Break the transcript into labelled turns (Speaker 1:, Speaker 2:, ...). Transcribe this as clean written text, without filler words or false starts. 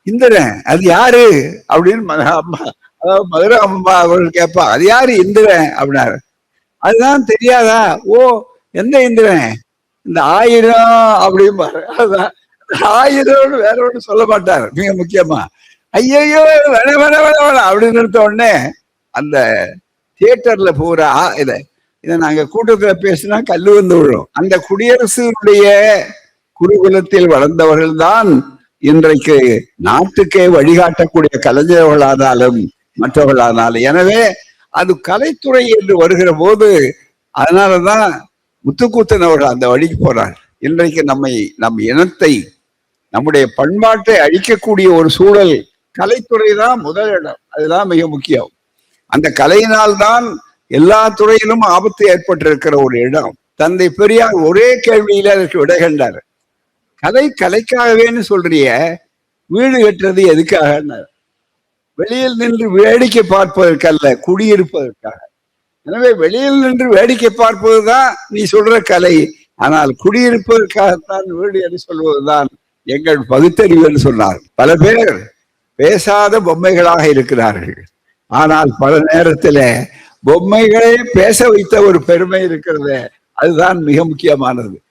Speaker 1: இந்திரன் அது யாரு அப்படின்னு அம்மா, அதாவது மதுரை அம்மா அவர்கள் கேட்பா, அது யாரு இந்திரன் அப்படின்னாரு. அதுதான் தெரியாதா? ஓ, எந்த இந்திரன்? இந்த 1000 அப்படிம்பாரு. அதுதான் 1000 வேற ஒன்றும் சொல்ல மாட்டார். மிக முக்கியமா ஐயோ வேண வேண வேண வேண அப்படின்னு நிறுத்த உடனே அந்த தியேட்டர்ல போற இதை நாங்க கூட்டத்துல பேசினா கல்லு வந்து விழும். அந்த குடியரசுடைய குருகுலத்தில் வளர்ந்தவர்கள் தான் இன்றைக்கு நாட்டுக்கே வழிகாட்டக்கூடிய கலைஞர்களானாலும் மற்றவர்களானாலும். எனவே அது கலைத்துறை என்று வருகிற போது அதனாலதான் முத்துக்கூத்தன் அவர்கள் அந்த வழிக்கு போறார். இன்றைக்கு நம் இனத்தை நம்முடைய பண்பாட்டை அழிக்கக்கூடிய ஒரு சூழல் கலைத்துறை தான் முதல் இடம். அதுதான் மிக முக்கியம். அந்த கலையினால்தான் எல்லா துறையிலும் ஆபத்து ஏற்பட்டிருக்கிற ஒரு இடம். தந்தை பெரியார் ஒரே கேள்வியில அதற்கு விடை கண்டார். கலைக்காகவேன்னு சொல்றிய, வீடு கட்டுறது எதுக்காக? வெளியில் நின்று வேடிக்கை பார்ப்பதற்கல்ல, குடியிருப்பதற்காக. எனவே வெளியில் நின்று வேடிக்கை பார்ப்பதுதான் நீ சொல்ற கலை. ஆனால் குடியிருப்பதற்காகத்தான் வீடு என்று சொல்வதுதான் எங்கள் பகுத்தறிவு என்று சொன்னார். பல பேர் பேசாத பொம்மைகளாக இருக்கிறார்கள். ஆனால் பல நேரத்தில் பொம்மைகளே பேச வைத்த ஒரு பெருமை இருக்கிறது. அதுதான் மிக முக்கியமானது.